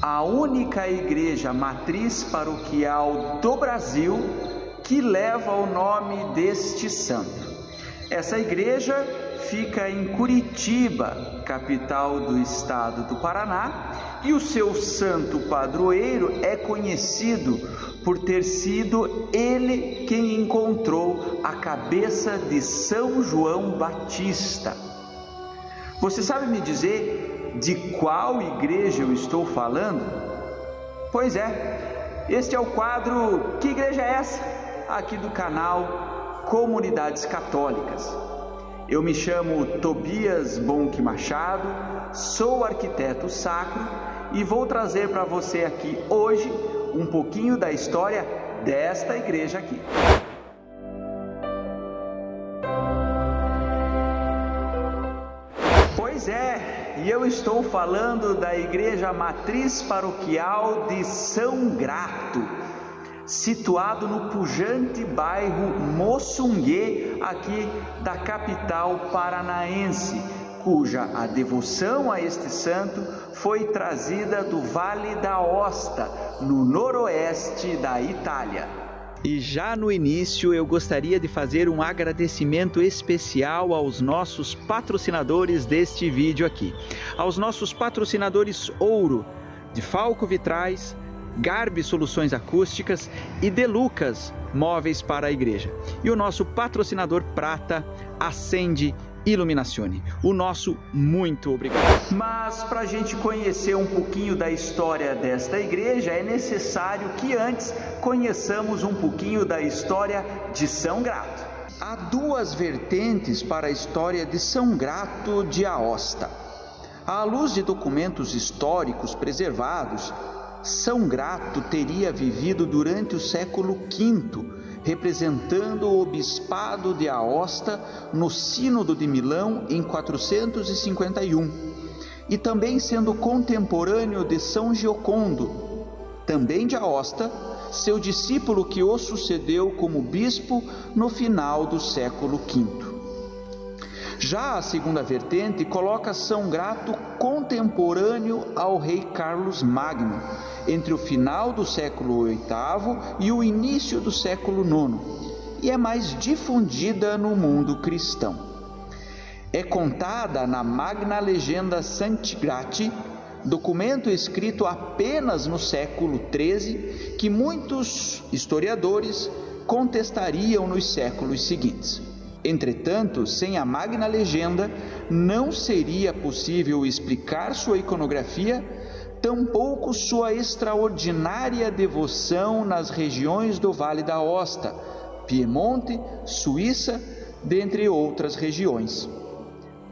a única igreja matriz paroquial do Brasil que leva o nome deste santo. Essa igreja fica em Curitiba, capital do estado do Paraná, e o seu santo padroeiro é conhecido por ter sido ele quem encontrou a cabeça de São João Batista. Você sabe me dizer de qual igreja eu estou falando? Pois é, este é o quadro Que Igreja é Essa? Aqui do canal Comunidades Católicas. Eu me chamo Tobias Bonk Machado, sou arquiteto sacro e vou trazer para você aqui hoje um pouquinho da história desta igreja aqui. Pois é, e eu estou falando da Igreja Matriz Paroquial de São Grato, situado no pujante bairro Moçungue, aqui da capital paranaense, cuja a devoção a este santo foi trazida do Vale d'Aosta, no noroeste da Itália. E já no início eu gostaria de fazer um agradecimento especial aos nossos patrocinadores deste vídeo aqui. Aos nossos patrocinadores Ouro, de Falco Vitrais, Garbi Soluções Acústicas e Delucas Móveis para a Igreja. E o nosso patrocinador Prata, Acende Iluminazione. O nosso muito obrigado. Mas para a gente conhecer um pouquinho da história desta igreja, é necessário que antes conheçamos um pouquinho da história de São Grato. Há duas vertentes para a história de São Grato de Aosta. À luz de documentos históricos preservados, São Grato teria vivido durante o século V, representando o bispado de Aosta no Sínodo de Milão em 451, e também sendo contemporâneo de São Giocondo, também de Aosta, seu discípulo que o sucedeu como bispo no final do século V. Já a segunda vertente coloca São Grato contemporâneo ao rei Carlos Magno, entre o final do século VIII e o início do século IX, e é mais difundida no mundo cristão. É contada na Magna Legenda Sancti Grati, documento escrito apenas no século XIII, que muitos historiadores contestariam nos séculos seguintes. Entretanto, sem a Magna Legenda, não seria possível explicar sua iconografia, tampouco sua extraordinária devoção nas regiões do Vale d'Aosta, Piemonte, Suíça, dentre outras regiões.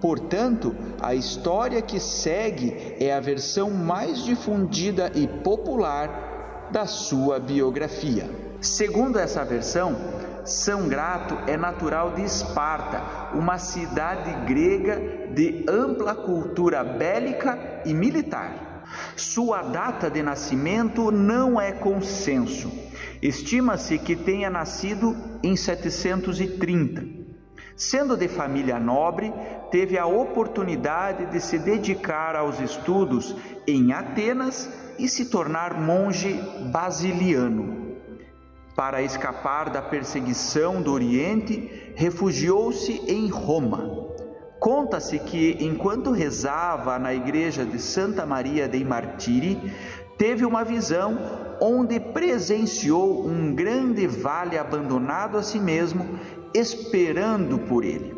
Portanto, a história que segue é a versão mais difundida e popular da sua biografia. Segundo essa versão, São Grato é natural de Esparta, uma cidade grega de ampla cultura bélica e militar. Sua data de nascimento não é consenso. Estima-se que tenha nascido em 730. Sendo de família nobre, teve a oportunidade de se dedicar aos estudos em Atenas e se tornar monge basiliano. Para escapar da perseguição do Oriente, refugiou-se em Roma. Conta-se que, enquanto rezava na igreja de Santa Maria dei Martiri, teve uma visão onde presenciou um grande vale abandonado a si mesmo, esperando por ele.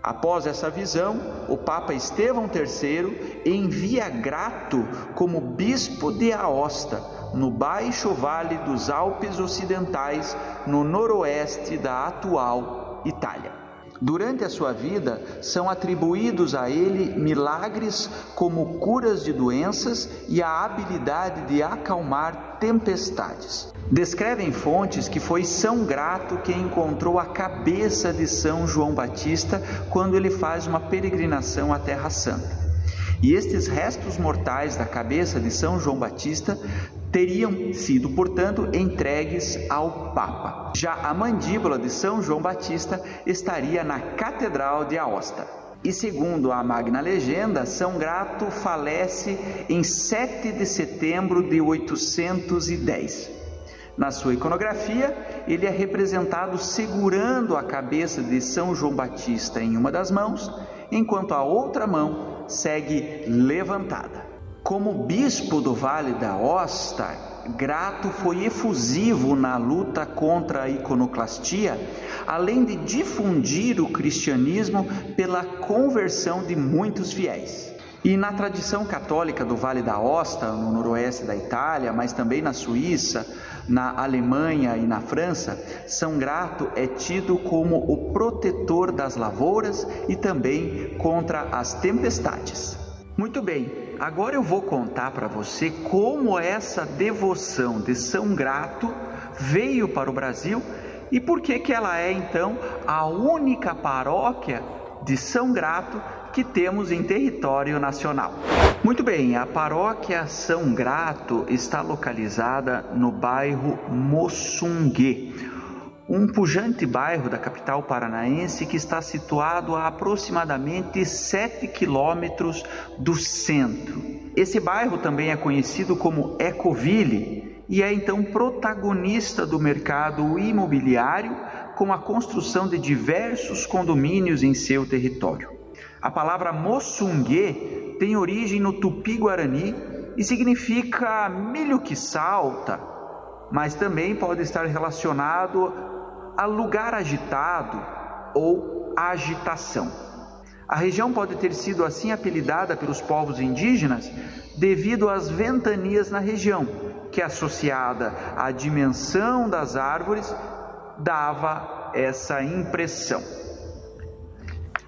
Após essa visão, o Papa Estevão III envia Grato como bispo de Aosta, no baixo vale dos Alpes Ocidentais, no noroeste da atual Itália. Durante a sua vida, são atribuídos a ele milagres como curas de doenças e a habilidade de acalmar tempestades. Descrevem fontes que foi São Grato quem encontrou a cabeça de São João Batista quando ele faz uma peregrinação à Terra Santa. E estes restos mortais da cabeça de São João Batista teriam sido, portanto, entregues ao Papa. Já a mandíbula de São João Batista estaria na Catedral de Aosta. E segundo a Magna Legenda, São Grato falece em 7 de setembro de 810. Na sua iconografia, ele é representado segurando a cabeça de São João Batista em uma das mãos, enquanto a outra mão segue levantada. Como bispo do Vale da Aosta, Grato foi efusivo na luta contra a iconoclastia, além de difundir o cristianismo pela conversão de muitos fiéis. E na tradição católica do Vale da Aosta, no noroeste da Itália, mas também na Suíça, na Alemanha e na França, São Grato é tido como o protetor das lavouras e também contra as tempestades. Muito bem, agora eu vou contar para você como essa devoção de São Grato veio para o Brasil e por que ela é então a única paróquia de São Grato que temos em território nacional. Muito bem, a paróquia São Grato está localizada no bairro Moçungue, um pujante bairro da capital paranaense que está situado a aproximadamente 7 quilômetros do centro. Esse bairro também é conhecido como Ecoville e é então protagonista do mercado imobiliário com a construção de diversos condomínios em seu território. A palavra Moçungue tem origem no Tupi-Guarani e significa milho que salta, mas também pode estar relacionado a lugar agitado ou agitação. A região pode ter sido assim apelidada pelos povos indígenas devido às ventanias na região, que associada à dimensão das árvores dava essa impressão.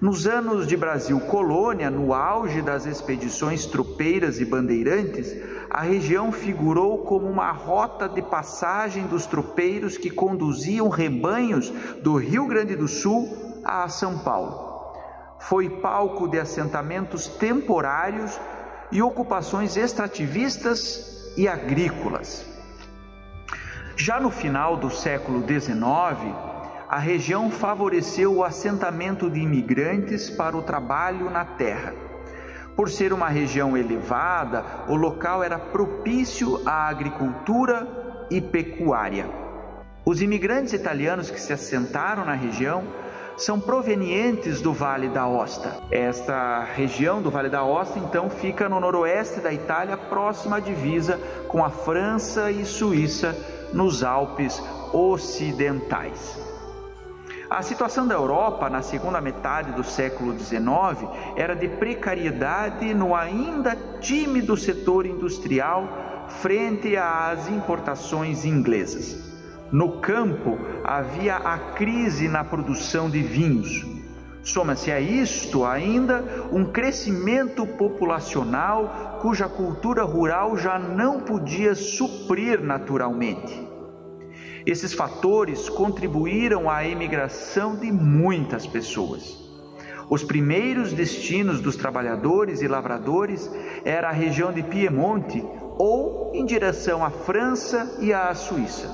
Nos anos de Brasil colônia, no auge das expedições tropeiras e bandeirantes, a região figurou como uma rota de passagem dos tropeiros que conduziam rebanhos do Rio Grande do Sul a São Paulo. Foi palco de assentamentos temporários e ocupações extrativistas e agrícolas. Já no final do século XIX, a região favoreceu o assentamento de imigrantes para o trabalho na terra. Por ser uma região elevada, o local era propício à agricultura e pecuária. Os imigrantes italianos que se assentaram na região são provenientes do Vale da Aosta. Esta região do Vale da Aosta, então, fica no noroeste da Itália, próxima à divisa com a França e Suíça, nos Alpes ocidentais. A situação da Europa na segunda metade do século XIX era de precariedade no ainda tímido setor industrial frente às importações inglesas. No campo havia a crise na produção de vinhos. Soma-se a isto ainda um crescimento populacional cuja cultura rural já não podia suprir naturalmente. Esses fatores contribuíram à emigração de muitas pessoas. Os primeiros destinos dos trabalhadores e lavradores era a região de Piemonte ou em direção à França e à Suíça.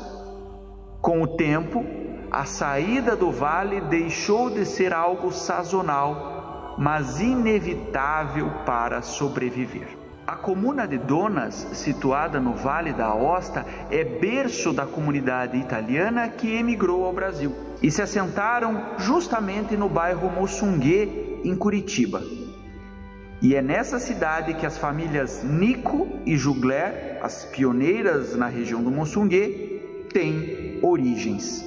Com o tempo, a saída do vale deixou de ser algo sazonal, mas inevitável para sobreviver. A comuna de Donas, situada no Vale da Aosta, é berço da comunidade italiana que emigrou ao Brasil e se assentaram justamente no bairro Moçungue, em Curitiba. E é nessa cidade que as famílias Nico e Jugler, as pioneiras na região do Moçungue, têm origens.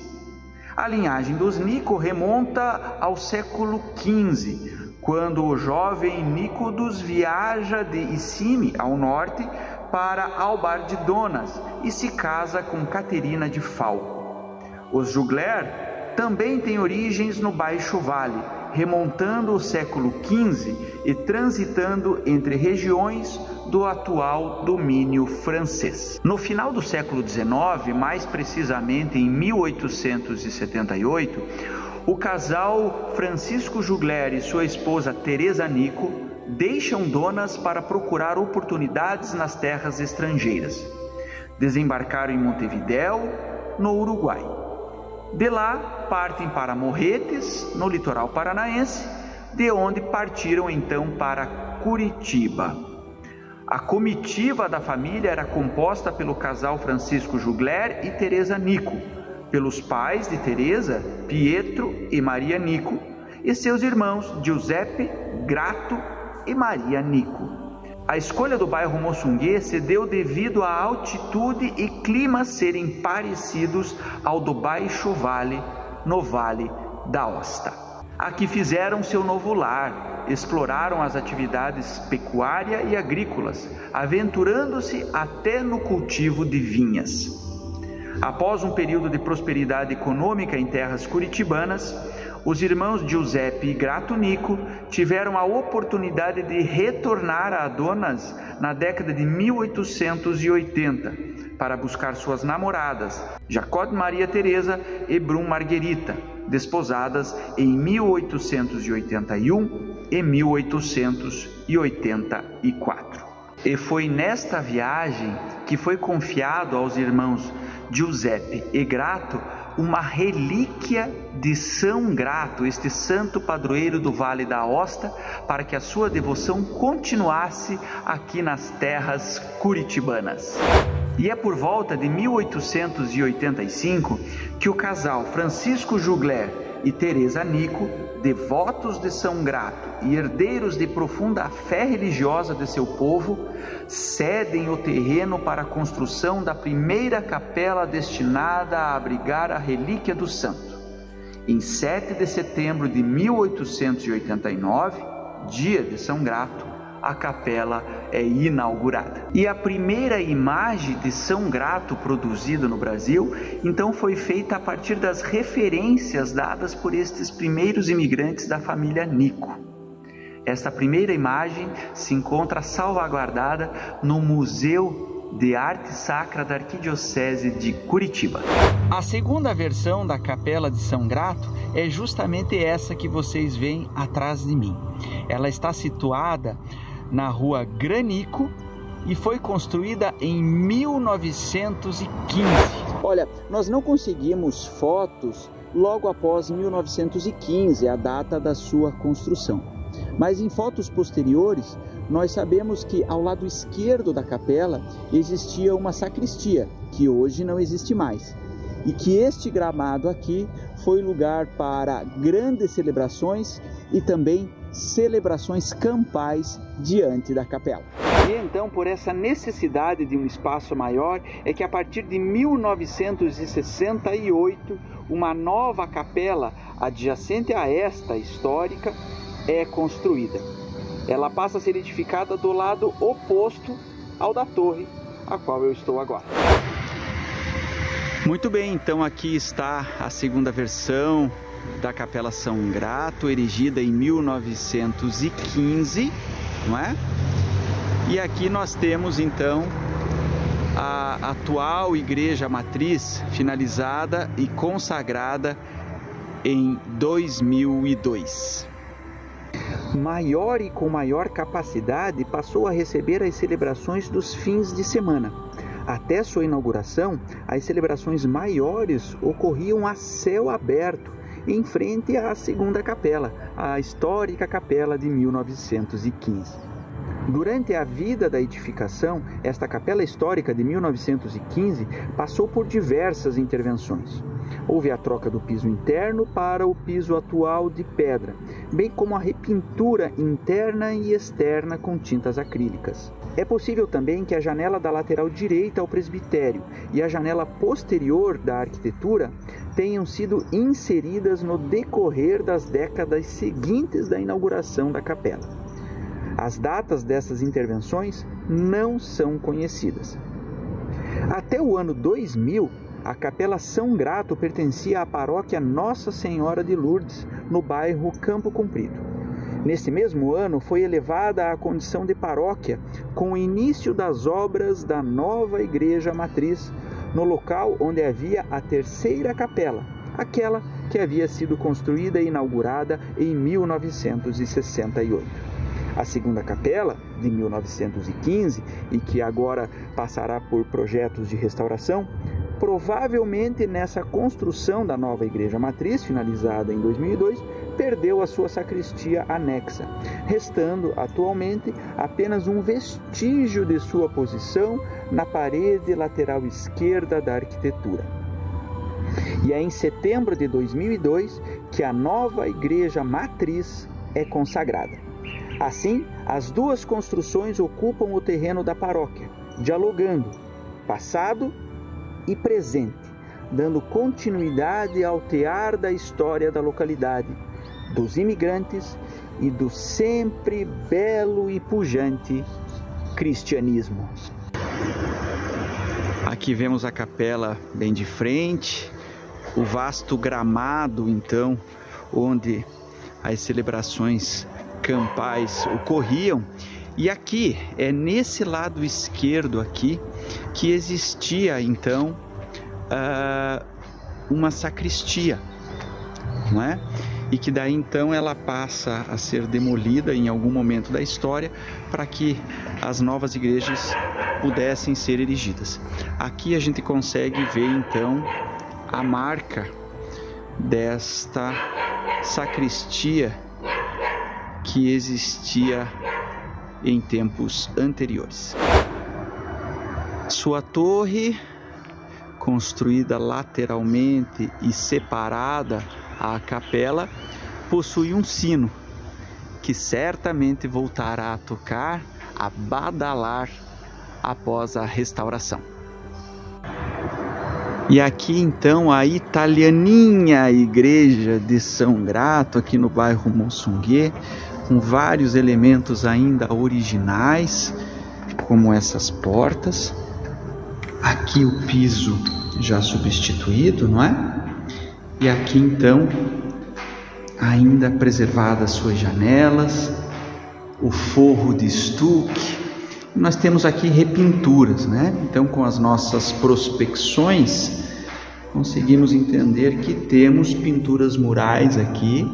A linhagem dos Nico remonta ao século XV, quando o jovem Nicodos viaja de Icime, ao norte, para Albar de Donas e se casa com Caterina de Fal. Os Jugler também têm origens no Baixo Vale, remontando ao século XV e transitando entre regiões do atual domínio francês. No final do século XIX, mais precisamente em 1878, o casal Francisco Jugler e sua esposa Teresa Nico deixam Donas para procurar oportunidades nas terras estrangeiras. Desembarcaram em Montevidéu, no Uruguai. De lá, partem para Morretes, no litoral paranaense, de onde partiram então para Curitiba. A comitiva da família era composta pelo casal Francisco Jugler e Teresa Nico, pelos pais de Teresa, Pietro e Maria Nico, e seus irmãos Giuseppe, Grato e Maria Nico. A escolha do bairro Moçungue se deu devido à altitude e clima serem parecidos ao do Baixo Vale, no Vale da Osta. Aqui fizeram seu novo lar, exploraram as atividades pecuária e agrícolas, aventurando-se até no cultivo de vinhas. Após um período de prosperidade econômica em terras curitibanas, os irmãos Giuseppe e Grato Nico tiveram a oportunidade de retornar a Adonas na década de 1880 para buscar suas namoradas, Jacó de Maria Teresa e Brum Margherita, desposadas em 1881 e 1884. E foi nesta viagem que foi confiado aos irmãos Giuseppe e Grato uma relíquia de São Grato, este santo padroeiro do Vale da Osta, para que a sua devoção continuasse aqui nas terras curitibanas. E é por volta de 1885 que o casal Francisco Jugler e Teresa Nico, devotos de São Grato e herdeiros de profunda fé religiosa de seu povo, cedem o terreno para a construção da primeira capela destinada a abrigar a relíquia do santo. Em 7 de setembro de 1889, dia de São Grato, a capela é inaugurada. E a primeira imagem de São Grato produzida no Brasil, então foi feita a partir das referências dadas por estes primeiros imigrantes da família Nico. Esta primeira imagem se encontra salvaguardada no Museu de Arte Sacra da Arquidiocese de Curitiba. A segunda versão da Capela de São Grato é justamente essa que vocês veem atrás de mim. Ela está situada na rua Granico e foi construída em 1915. Olha, nós não conseguimos fotos logo após 1915, a data da sua construção. Mas em fotos posteriores, nós sabemos que ao lado esquerdo da capela existia uma sacristia, que hoje não existe mais. E que este gramado aqui foi lugar para grandes celebrações e também celebrações campais diante da capela. E então, por essa necessidade de um espaço maior, é que a partir de 1968, uma nova capela adjacente a esta histórica é construída. Ela passa a ser edificada do lado oposto ao da torre, a qual eu estou agora. Muito bem, então aqui está a segunda versão da Capela São Grato, erigida em 1915, não é? E aqui nós temos então a atual igreja matriz, finalizada e consagrada em 2002. Maior e com maior capacidade, passou a receber as celebrações dos fins de semana. Até sua inauguração, as celebrações maiores ocorriam a céu aberto, em frente à segunda capela, a histórica capela de 1915. Durante a vida da edificação, esta capela histórica de 1915 passou por diversas intervenções. Houve a troca do piso interno para o piso atual de pedra, bem como a repintura interna e externa com tintas acrílicas. É possível também que a janela da lateral direita ao presbitério e a janela posterior da arquitetura tenham sido inseridas no decorrer das décadas seguintes da inauguração da capela. As datas dessas intervenções não são conhecidas. Até o ano 2000, a Capela São Grato pertencia à paróquia Nossa Senhora de Lourdes, no bairro Campo Comprido. Nesse mesmo ano, foi elevada à condição de paróquia com o início das obras da nova igreja matriz, no local onde havia a terceira capela, aquela que havia sido construída e inaugurada em 1968. A segunda capela, de 1915, e que agora passará por projetos de restauração, provavelmente nessa construção da nova igreja matriz, finalizada em 2002, perdeu a sua sacristia anexa, restando atualmente apenas um vestígio de sua posição na parede lateral esquerda da arquitetura. E é em setembro de 2002 que a nova igreja matriz é consagrada. Assim, as duas construções ocupam o terreno da paróquia, dialogando passado e presente, dando continuidade ao tear da história da localidade, dos imigrantes e do sempre belo e pujante cristianismo. Aqui vemos a capela bem de frente, o vasto gramado, então, onde as celebrações campais ocorriam. E aqui, é nesse lado esquerdo aqui, que existia, então, uma sacristia, não é? E que daí, então, ela passa a ser demolida em algum momento da história para que as novas igrejas pudessem ser erigidas. Aqui a gente consegue ver, então, a marca desta sacristia que existia em tempos anteriores. Sua torre, construída lateralmente e separada à capela, possui um sino que certamente voltará a tocar, a badalar após a restauração. E aqui então a italianinha igreja de São Grato, aqui no bairro Moçungue, com vários elementos ainda originais, como essas portas. Aqui o piso já substituído, não é? E aqui então ainda preservadas suas janelas, o forro de estuque. Nós temos aqui repinturas, né? Então, com as nossas prospecções, conseguimos entender que temos pinturas murais aqui,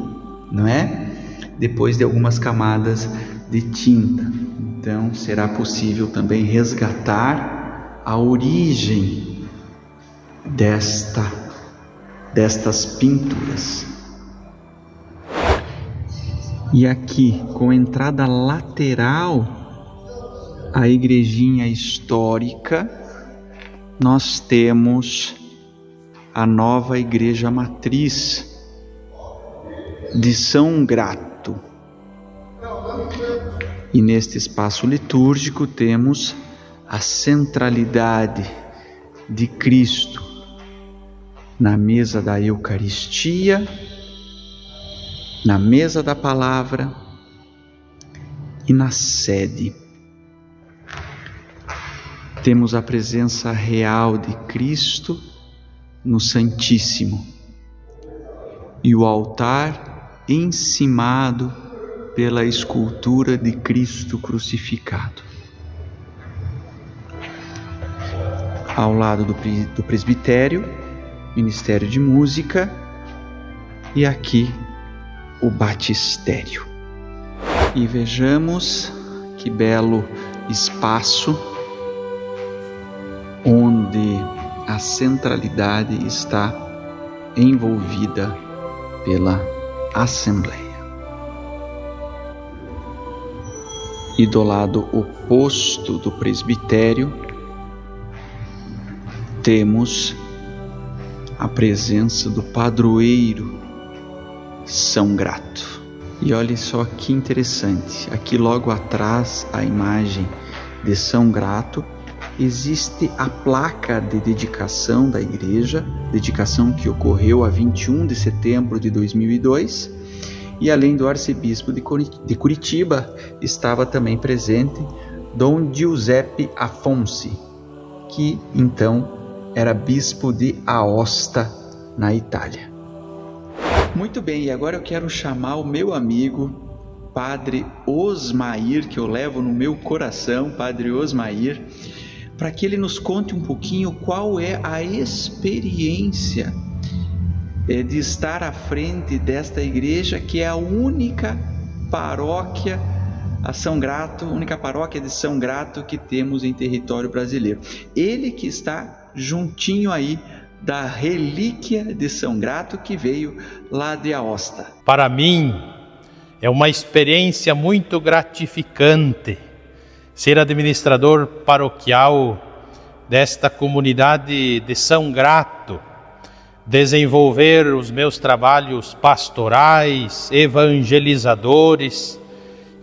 não é? Depois de algumas camadas de tinta. Então, será possível também resgatar a origem destas pinturas. E aqui, com entrada lateral, a igrejinha histórica, nós temos a nova igreja matriz de São Grato. E neste espaço litúrgico temos a centralidade de Cristo na mesa da Eucaristia, na mesa da palavra e na sede. Temos a presença real de Cristo no Santíssimo e o altar encimado pela escultura de Cristo crucificado. Ao lado do presbitério, Ministério de Música, e aqui o batistério. E vejamos que belo espaço onde a centralidade está envolvida pela Assembleia. E do lado oposto do presbitério temos a presença do padroeiro São Grato. E olhe só que interessante, aqui logo atrás a imagem de São Grato, existe a placa de dedicação da igreja, dedicação que ocorreu a 21 de setembro de 2002, e além do arcebispo de Curitiba, estava também presente Dom Giuseppe Afonsi, que então era bispo de Aosta, na Itália. Muito bem, e agora eu quero chamar o meu amigo Padre Osmair, que eu levo no meu coração, Padre Osmair, para que ele nos conte um pouquinho qual é a experiência de estar à frente desta igreja, que é a única paróquia a São Grato, única paróquia de São Grato que temos em território brasileiro. Ele que está juntinho aí da relíquia de São Grato que veio lá de Aosta. Para mim, é uma experiência muito gratificante ser administrador paroquial desta comunidade de São Grato, desenvolver os meus trabalhos pastorais, evangelizadores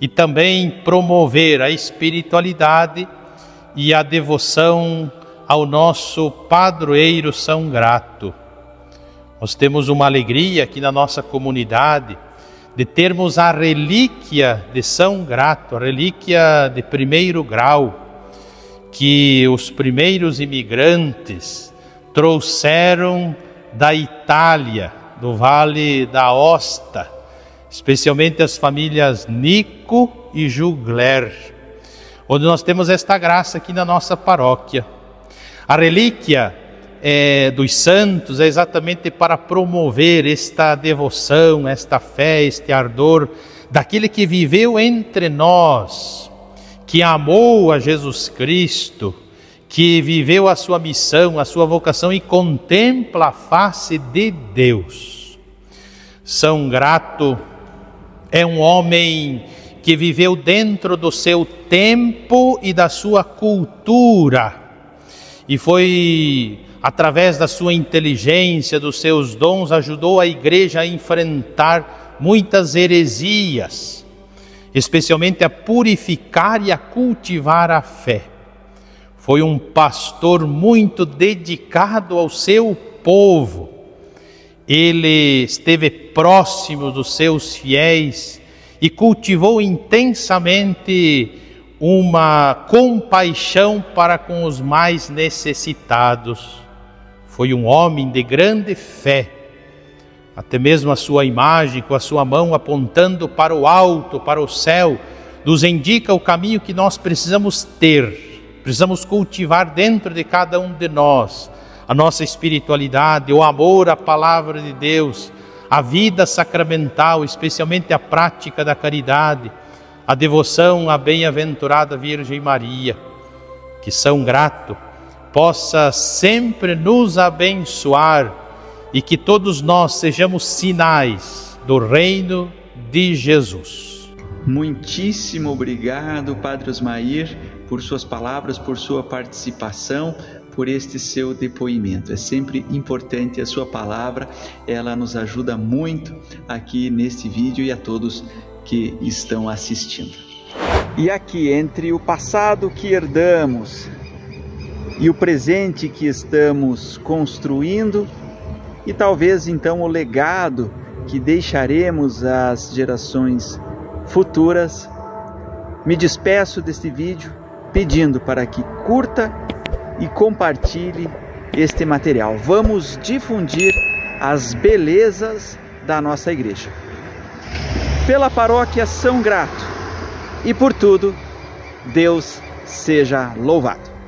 e também promover a espiritualidade e a devoção ao nosso padroeiro São Grato. Nós temos uma alegria aqui na nossa comunidade de termos a relíquia de São Grato, a relíquia de primeiro grau, que os primeiros imigrantes trouxeram da Itália, do Vale da Aosta, especialmente as famílias Nico e Jugler, onde nós temos esta graça aqui na nossa paróquia. A relíquia dos santos é exatamente para promover esta devoção, esta fé, este ardor daquele que viveu entre nós, que amou a Jesus Cristo, que viveu a sua missão, a sua vocação e contempla a face de Deus. São Grato é um homem que viveu dentro do seu tempo e da sua cultura, e foi através da sua inteligência, dos seus dons, ajudou a igreja a enfrentar muitas heresias, especialmente a purificar e a cultivar a fé. Foi um pastor muito dedicado ao seu povo. Ele esteve próximo dos seus fiéis e cultivou intensamente uma compaixão para com os mais necessitados. Foi um homem de grande fé, até mesmo a sua imagem, com a sua mão apontando para o alto, para o céu, nos indica o caminho que nós precisamos ter, precisamos cultivar dentro de cada um de nós, a nossa espiritualidade, o amor à palavra de Deus, a vida sacramental, especialmente a prática da caridade, a devoção à bem-aventurada Virgem Maria. Que São Grato possa sempre nos abençoar e que todos nós sejamos sinais do reino de Jesus. Muitíssimo obrigado, Padre Osmair, por suas palavras, por sua participação, por este seu depoimento. É sempre importante a sua palavra, ela nos ajuda muito aqui neste vídeo e a todos que estão assistindo. E aqui, entre o passado que herdamos e o presente que estamos construindo, e talvez então o legado que deixaremos às gerações futuras, me despeço deste vídeo pedindo para que curta e compartilhe este material. Vamos difundir as belezas da nossa igreja. Pela paróquia São Grato e por tudo, Deus seja louvado.